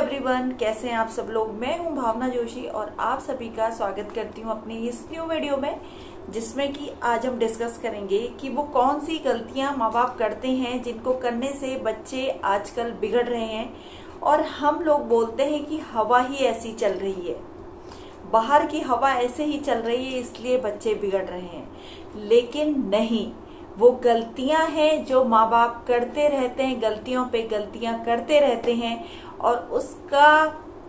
Everyone, कैसे हैं आप सब लोग। मैं हूं भावना जोशी और आप सभी का स्वागत करती हूं अपनी इस न्यू वीडियो में, जिसमें कि आज हम डिस्कस करेंगे कि वो कौन सी गलतियां माँ बाप करते हैं जिनको करने से बच्चे आजकल बिगड़ रहे हैं। और हम लोग बोलते हैं कि हवा ही ऐसी चल रही है, बाहर की हवा ऐसे ही चल रही है इसलिए बच्चे बिगड़ रहे हैं, लेकिन नहीं, वो गलतियां हैं जो माँ बाप करते रहते हैं, गलतियों पे गलतियां करते रहते हैं और उसका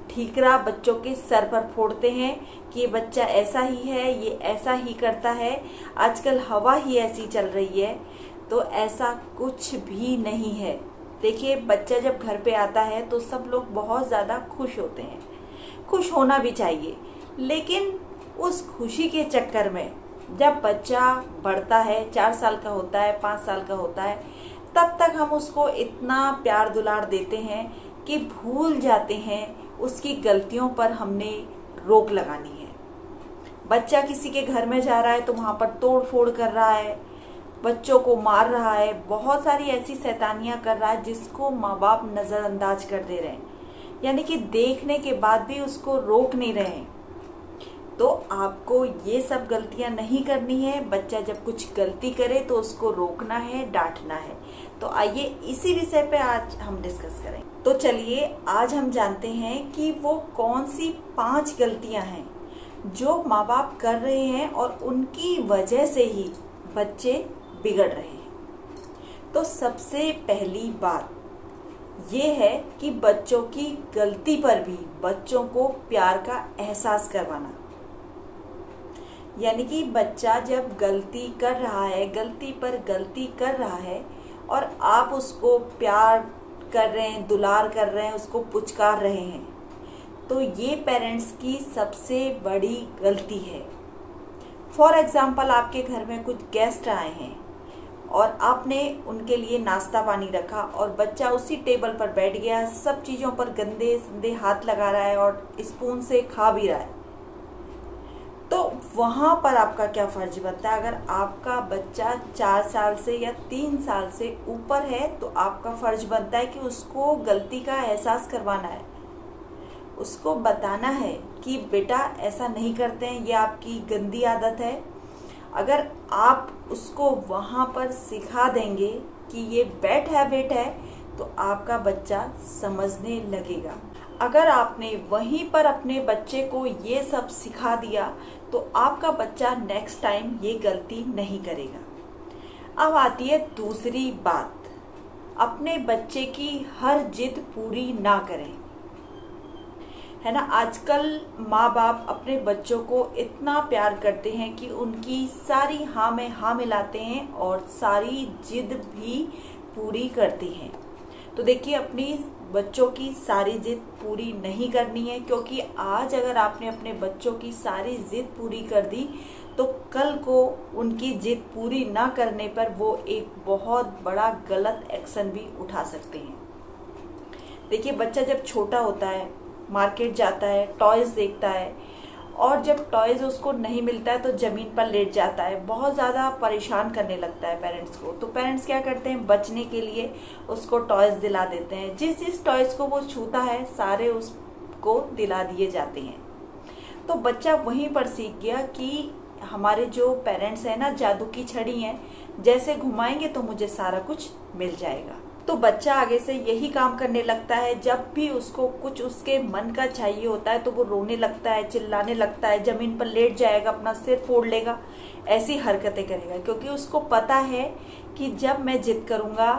ठीकरा बच्चों के सर पर फोड़ते हैं कि ये बच्चा ऐसा ही है, ये ऐसा ही करता है, आजकल हवा ही ऐसी चल रही है। तो ऐसा कुछ भी नहीं है। देखिए, बच्चा जब घर पे आता है तो सब लोग बहुत ज़्यादा खुश होते हैं, खुश होना भी चाहिए, लेकिन उस खुशी के चक्कर में जब बच्चा बढ़ता है, 4 साल का होता है, 5 साल का होता है, तब तक हम उसको इतना प्यार दुलार देते हैं कि भूल जाते हैं उसकी गलतियों पर हमने रोक लगानी है। बच्चा किसी के घर में जा रहा है तो वहाँ पर तोड़ फोड़ कर रहा है, बच्चों को मार रहा है, बहुत सारी ऐसी शैतानियाँ कर रहा है जिसको माँ बाप नज़रअंदाज कर दे रहे हैं, यानी कि देखने के बाद भी उसको रोक नहीं रहे हैं। तो आपको ये सब गलतियां नहीं करनी है। बच्चा जब कुछ गलती करे तो उसको रोकना है, डांटना है। तो आइए इसी विषय पे आज हम डिस्कस करें। तो चलिए आज हम जानते हैं कि वो कौन सी 5 गलतियां हैं जो माँ बाप कर रहे हैं और उनकी वजह से ही बच्चे बिगड़ रहे हैं। तो सबसे पहली बात ये है कि बच्चों की गलती पर भी बच्चों को प्यार का एहसास करवाना। यानी कि बच्चा जब गलती कर रहा है, गलती पर गलती कर रहा है और आप उसको प्यार कर रहे हैं, दुलार कर रहे हैं, उसको पुचकार रहे हैं, तो ये पेरेंट्स की सबसे बड़ी गलती है। फॉर एग्जाम्पल, आपके घर में कुछ गेस्ट आए हैं और आपने उनके लिए नाश्ता पानी रखा और बच्चा उसी टेबल पर बैठ गया, सब चीज़ों पर गंदे संदे हाथ लगा रहा है और स्पून से खा भी रहा है। तो वहाँ पर आपका क्या फर्ज बनता है? अगर आपका बच्चा 4 साल से या 3 साल से ऊपर है तो आपका फर्ज बनता है कि उसको गलती का एहसास करवाना है, उसको बताना है कि बेटा ऐसा नहीं करते हैं, ये आपकी गंदी आदत है। अगर आप उसको वहाँ पर सिखा देंगे कि ये बैड हैबिट है तो आपका बच्चा समझने लगेगा। अगर आपने वहीं पर अपने बच्चे को ये सब सिखा दिया तो आपका बच्चा नेक्स्ट टाइम ये गलती नहीं करेगा। अब आती है दूसरी बात, अपने बच्चे की हर जिद पूरी ना करें, है ना। आजकल माँ बाप अपने बच्चों को इतना प्यार करते हैं कि उनकी सारी हाँ में हाँ मिलाते हैं और सारी जिद भी पूरी करते हैं। तो देखिए, अपनी बच्चों की सारी जिद पूरी नहीं करनी है, क्योंकि आज अगर आपने अपने बच्चों की सारी जिद पूरी कर दी तो कल को उनकी जिद पूरी ना करने पर वो एक बहुत बड़ा गलत एक्शन भी उठा सकते हैं। देखिए, बच्चा जब छोटा होता है, मार्केट जाता है, टॉयज देखता है और जब टॉयज उसको नहीं मिलता है तो ज़मीन पर लेट जाता है, बहुत ज़्यादा परेशान करने लगता है पेरेंट्स को। तो पेरेंट्स क्या करते हैं, बचने के लिए उसको टॉयज दिला देते हैं। जिस जिस टॉयज को वो छूता है सारे उसको दिला दिए जाते हैं। तो बच्चा वहीं पर सीख गया कि हमारे जो पेरेंट्स हैं ना, जादू की छड़ी हैं, जैसे घुमाएंगे तो मुझे सारा कुछ मिल जाएगा। तो बच्चा आगे से यही काम करने लगता है। जब भी उसको कुछ उसके मन का चाहिए होता है तो वो रोने लगता है, चिल्लाने लगता है, जमीन पर लेट जाएगा, अपना सिर फोड़ लेगा, ऐसी हरकतें करेगा, क्योंकि उसको पता है कि जब मैं जिद करूँगा,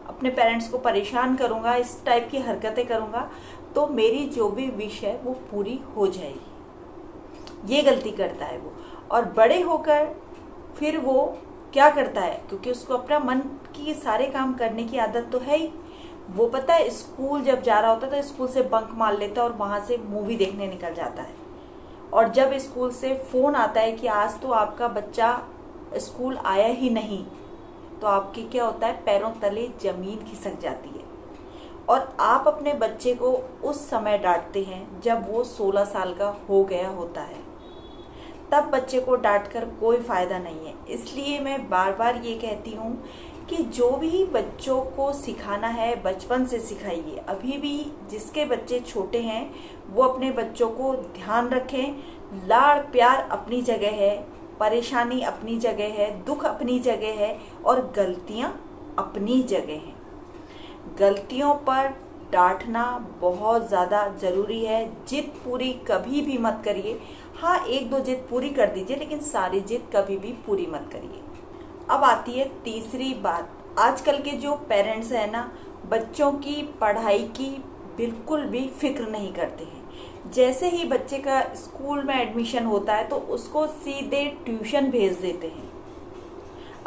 अपने पेरेंट्स को परेशान करूँगा, इस टाइप की हरकतें करूँगा तो मेरी जो भी विश है वो पूरी हो जाएगी। ये गलती करता है वो। और बड़े होकर फिर वो क्या करता है, क्योंकि उसको अपना मन की सारे काम करने की आदत तो है ही, वो पता है स्कूल जब जा रहा होता है तो स्कूल से बंक मार लेता है और वहाँ से मूवी देखने निकल जाता है। और जब स्कूल से फ़ोन आता है कि आज तो आपका बच्चा स्कूल आया ही नहीं, तो आपके क्या होता है, पैरों तले ज़मीन खिसक जाती है। और आप अपने बच्चे को उस समय डांटते हैं जब वो 16 साल का हो गया होता है, तब बच्चे को डांट कर कोई फ़ायदा नहीं है। इसलिए मैं बार बार ये कहती हूँ कि जो भी बच्चों को सिखाना है बचपन से सिखाइए। अभी भी जिसके बच्चे छोटे हैं वो अपने बच्चों को ध्यान रखें। लाड़ प्यार अपनी जगह है, परेशानी अपनी जगह है, दुख अपनी जगह है और गलतियां अपनी जगह हैं। गलतियों पर डांटना बहुत ज़्यादा ज़रूरी है। जिद पूरी कभी भी मत करिए। हाँ, एक दो जिद पूरी कर दीजिए, लेकिन सारी जिद कभी भी पूरी मत करिए। अब आती है तीसरी बात। आजकल के जो पेरेंट्स हैं ना, बच्चों की पढ़ाई की बिल्कुल भी फिक्र नहीं करते हैं। जैसे ही बच्चे का स्कूल में एडमिशन होता है तो उसको सीधे ट्यूशन भेज देते हैं।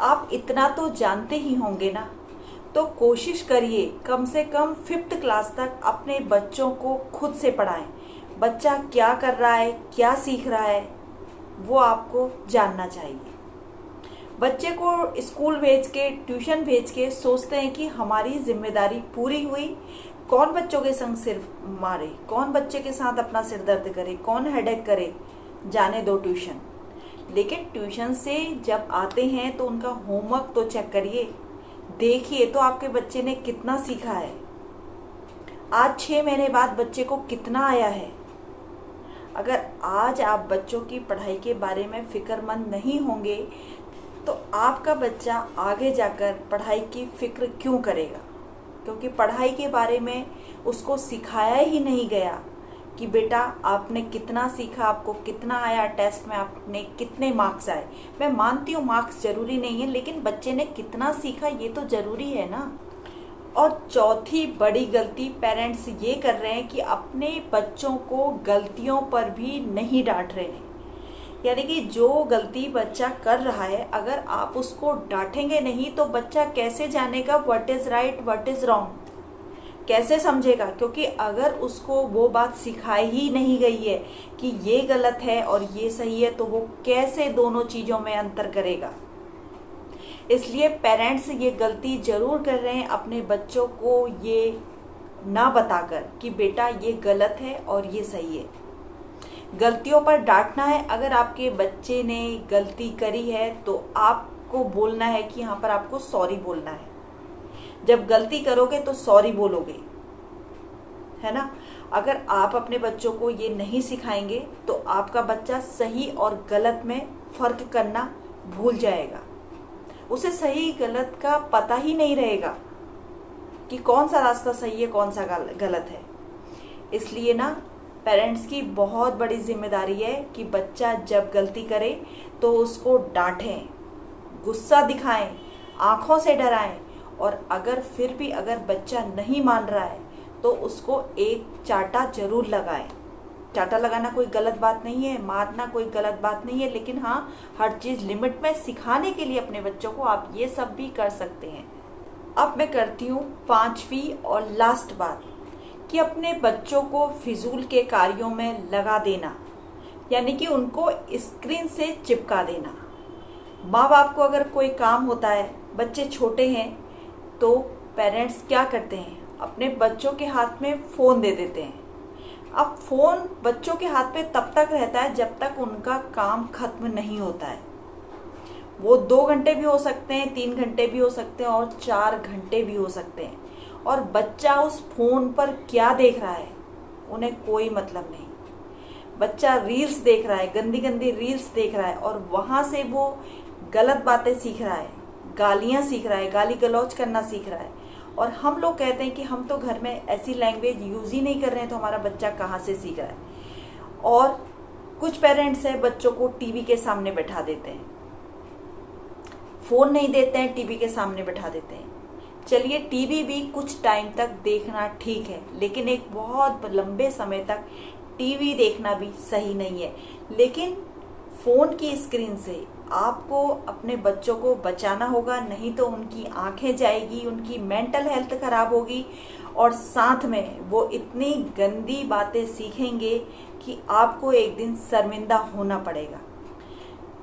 आप इतना तो जानते ही होंगे ना, तो कोशिश करिए कम से कम 5th क्लास तक अपने बच्चों को खुद से पढ़ाएं। बच्चा क्या कर रहा है, क्या सीख रहा है, वो आपको जानना चाहिए। बच्चे को स्कूल भेज के, ट्यूशन भेज के सोचते हैं कि हमारी जिम्मेदारी पूरी हुई। कौन बच्चों के संग सिर मारे, कौन बच्चे के साथ अपना सिर दर्द करे, कौन हेडेक करे, जाने दो ट्यूशन। लेकिन ट्यूशन से जब आते हैं तो उनका होमवर्क तो चेक करिए। देखिए तो आपके बच्चे ने कितना सीखा है। आज 6 महीने बाद बच्चे को कितना आया है। अगर आज आप बच्चों की पढ़ाई के बारे में फिक्रमंद नहीं होंगे तो आपका बच्चा आगे जाकर पढ़ाई की फिक्र क्यों करेगा? क्योंकि पढ़ाई के बारे में उसको सिखाया ही नहीं गया कि बेटा आपने कितना सीखा, आपको कितना आया, टेस्ट में आपने कितने मार्क्स आए। मैं मानती हूँ मार्क्स जरूरी नहीं है, लेकिन बच्चे ने कितना सीखा ये तो जरूरी है ना। और चौथी बड़ी गलती पेरेंट्स ये कर रहे हैं कि अपने बच्चों को गलतियों पर भी नहीं डांट रहे हैं। यानी कि जो गलती बच्चा कर रहा है, अगर आप उसको डांटेंगे नहीं तो बच्चा कैसे जानेगा what is right, what is wrong, कैसे समझेगा? क्योंकि अगर उसको वो बात सिखाई ही नहीं गई है कि ये गलत है और ये सही है, तो वो कैसे दोनों चीजों में अंतर करेगा? इसलिए पेरेंट्स ये गलती जरूर कर रहे हैं, अपने बच्चों को ये ना बताकर कि बेटा ये गलत है और ये सही है। गलतियों पर डांटना है। अगर आपके बच्चे ने गलती करी है तो आपको बोलना है कि यहाँ पर आपको सॉरी बोलना है। जब गलती करोगे तो सॉरी बोलोगे, है ना। अगर आप अपने बच्चों को ये नहीं सिखाएंगे तो आपका बच्चा सही और गलत में फर्क करना भूल जाएगा। उसे सही गलत का पता ही नहीं रहेगा कि कौन सा रास्ता सही है, कौन सा गलत है। इसलिए ना पेरेंट्स की बहुत बड़ी जिम्मेदारी है कि बच्चा जब गलती करे तो उसको डांटें, गुस्सा दिखाएं, आंखों से डराएं, और अगर फिर भी अगर बच्चा नहीं मान रहा है तो उसको एक चाटा जरूर लगाएं। चाटा लगाना कोई गलत बात नहीं है, मारना कोई गलत बात नहीं है, लेकिन हाँ, हर चीज लिमिट में सिखाने के लिए अपने बच्चों को आप ये सब भी कर सकते हैं। अब मैं करती हूँ 5वीं और लास्ट बात कि अपने बच्चों को फिजूल के कार्यों में लगा देना, यानी कि उनको स्क्रीन से चिपका देना। माँ बाप को अगर कोई काम होता है, बच्चे छोटे हैं, तो पेरेंट्स क्या करते हैं, अपने बच्चों के हाथ में फ़ोन दे देते हैं। अब फ़ोन बच्चों के हाथ पे तब तक रहता है जब तक उनका काम खत्म नहीं होता है। वो 2 घंटे भी हो सकते हैं, 3 घंटे भी हो सकते हैं और 4 घंटे भी हो सकते हैं। और बच्चा उस फोन पर क्या देख रहा है उन्हें कोई मतलब नहीं। बच्चा रील्स देख रहा है, गंदी गंदी रील्स देख रहा है, और वहां से वो गलत बातें सीख रहा है, गालियां सीख रहा है, गाली गलौज करना सीख रहा है। और हम लोग कहते हैं कि हम तो घर में ऐसी लैंग्वेज यूज ही नहीं कर रहे हैं, तो हमारा बच्चा कहाँ से सीख रहा है। और कुछ पेरेंट्स है बच्चों को टीवी के सामने बैठा देते हैं, फोन नहीं देते हैं, टीवी के सामने बैठा देते हैं। चलिए, टीवी भी कुछ टाइम तक देखना ठीक है, लेकिन एक बहुत लंबे समय तक टीवी देखना भी सही नहीं है। लेकिन फोन की स्क्रीन से आपको अपने बच्चों को बचाना होगा, नहीं तो उनकी आंखें जाएगी, उनकी मेंटल हेल्थ खराब होगी, और साथ में वो इतनी गंदी बातें सीखेंगे कि आपको एक दिन शर्मिंदा होना पड़ेगा।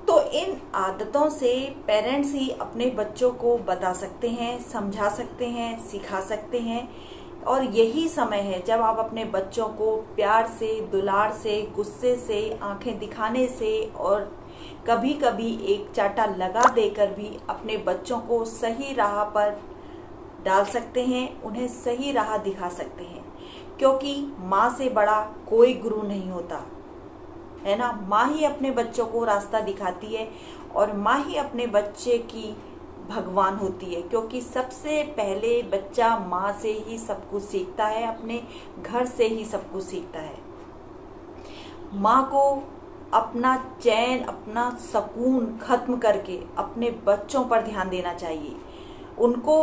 तो इन आदतों से पेरेंट्स ही अपने बच्चों को बता सकते हैं, समझा सकते हैं, सिखा सकते हैं। और यही समय है जब आप अपने बच्चों को प्यार से, दुलार से, गुस्से से, आंखें दिखाने से और कभी कभी एक चांटा लगा देकर भी अपने बच्चों को सही राह पर डाल सकते हैं, उन्हें सही राह दिखा सकते हैं, क्योंकि माँ से बड़ा कोई गुरु नहीं होता, है ना। माँ ही अपने बच्चों को रास्ता दिखाती है और माँ ही अपने बच्चे की भगवान होती है, क्योंकि सबसे पहले बच्चा माँ से ही सब कुछ सीखता है, अपने घर से ही सब कुछ सीखता है। माँ को अपना चैन, अपना सुकून खत्म करके अपने बच्चों पर ध्यान देना चाहिए। उनको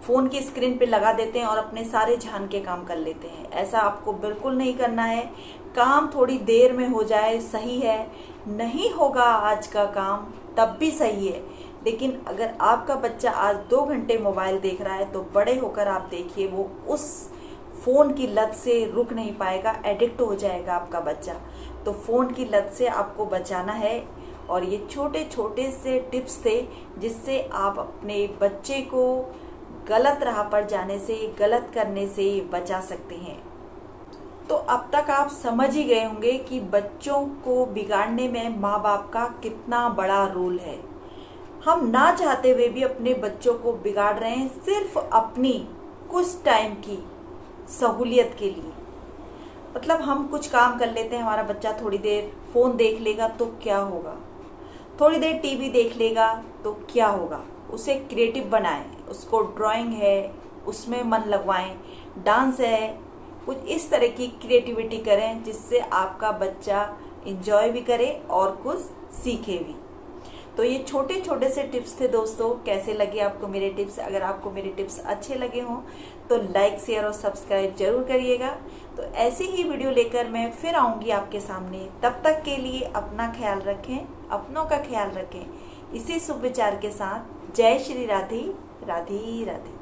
फ़ोन की स्क्रीन पे लगा देते हैं और अपने सारे जान के काम कर लेते हैं। ऐसा आपको बिल्कुल नहीं करना है। काम थोड़ी देर में हो जाए सही है, नहीं होगा आज का काम तब भी सही है, लेकिन अगर आपका बच्चा आज 2 घंटे मोबाइल देख रहा है तो बड़े होकर आप देखिए वो उस फ़ोन की लत से रुक नहीं पाएगा, एडिक्ट हो जाएगा आपका बच्चा। तो फ़ोन की लत से आपको बचाना है और ये छोटे छोटे से टिप्स थे जिससे आप अपने बच्चे को गलत राह पर जाने से, गलत करने से बचा सकते हैं। तो अब तक आप समझ ही गए होंगे कि बच्चों को बिगाड़ने में माँ बाप का कितना बड़ा रोल है। हम ना चाहते हुए भी अपने बच्चों को बिगाड़ रहे हैं, सिर्फ अपनी कुछ टाइम की सहूलियत के लिए। मतलब हम कुछ काम कर लेते हैं, हमारा बच्चा थोड़ी देर फ़ोन देख लेगा तो क्या होगा, थोड़ी देर टीवी देख लेगा तो क्या होगा। उसे क्रिएटिव बनाएं, उसको ड्राइंग है उसमें मन लगवाएं, डांस है, कुछ इस तरह की क्रिएटिविटी करें जिससे आपका बच्चा एंजॉय भी करे और कुछ सीखे भी। तो ये छोटे छोटे से टिप्स थे दोस्तों। कैसे लगे आपको मेरे टिप्स? अगर आपको मेरे टिप्स अच्छे लगे हों तो लाइक, शेयर और सब्सक्राइब जरूर करिएगा। तो ऐसी ही वीडियो लेकर मैं फिर आऊँगी आपके सामने। तब तक के लिए अपना ख्याल रखें, अपनों का ख्याल रखें। इसी शुभ विचार के साथ जय श्री राधे राधे राधे।